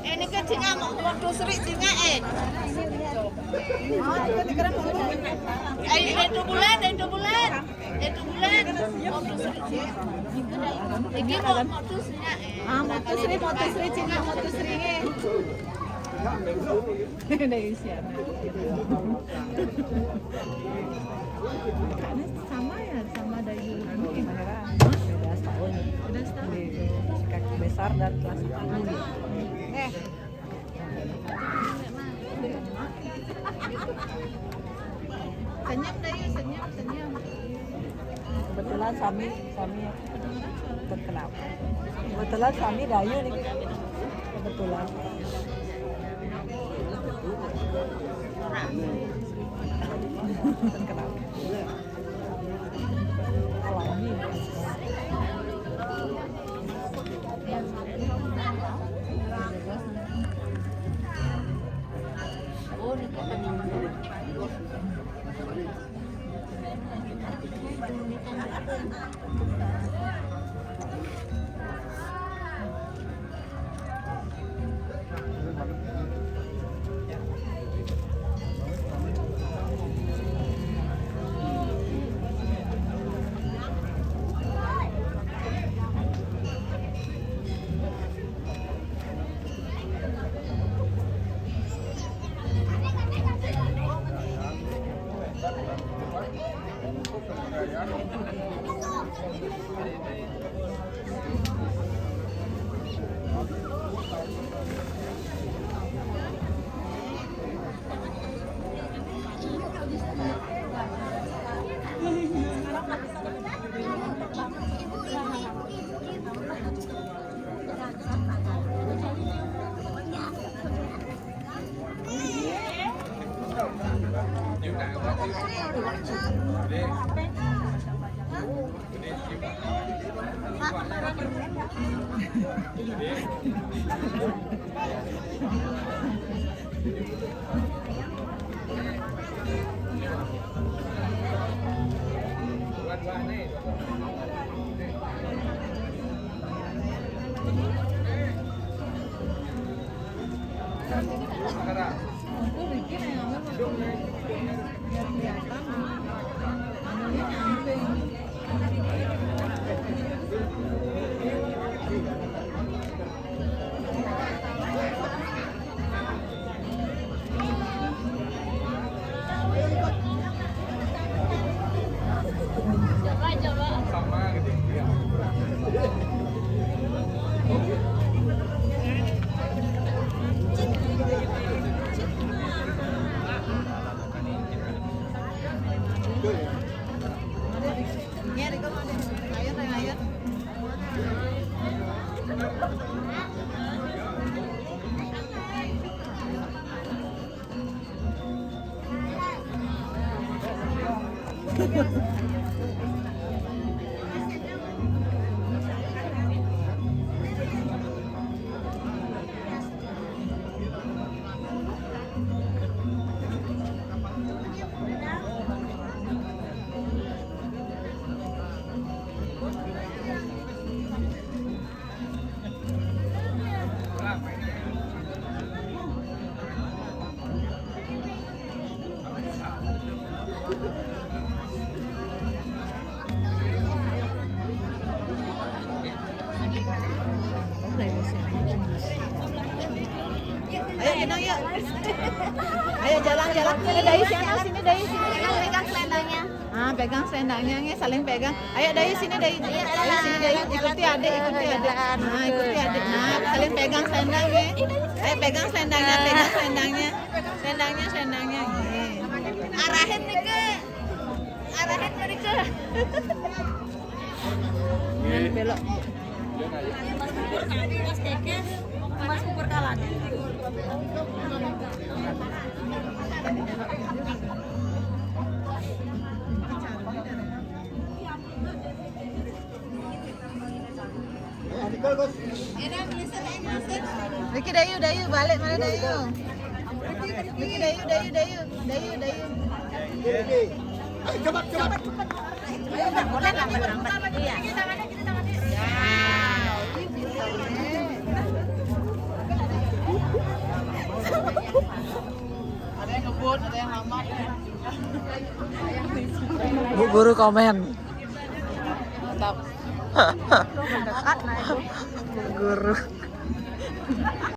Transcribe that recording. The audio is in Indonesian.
Ini kan singa mau waktu seri singa itu bulan waktu seri ini mau waktu singa waktu seri singa waktu seri Dari siapa? Sama ya, sama Dayu. Beda setahun. Udah setahun. Si kaki besar dan kelas 1. Senyum Dayu, senyum. Kebetulan suami terkenal. Kebetulan suami Dayu nih. Kebetulan. Terkenal. Alami. Ayo jalan-jalan sini Dayu sini Dayu sini. Pegang selendangnya. Pegang selendangnya nih, saling pegang. Ayo Dayu sini Dayu. Ayo sini Dayu, ikuti adik. Ikuti adik. Nah, saling pegang selendangnya. Ayo pegang selendangnya. Selendangnya. Arahin mereka. Belok. Mas Pur kalah. Riki Dayu balik mana Dayu? Riki Dayu. Cepat. Boleh nggak berangkat? Iya. Ya. Bu guru komen. Mantap. Guru.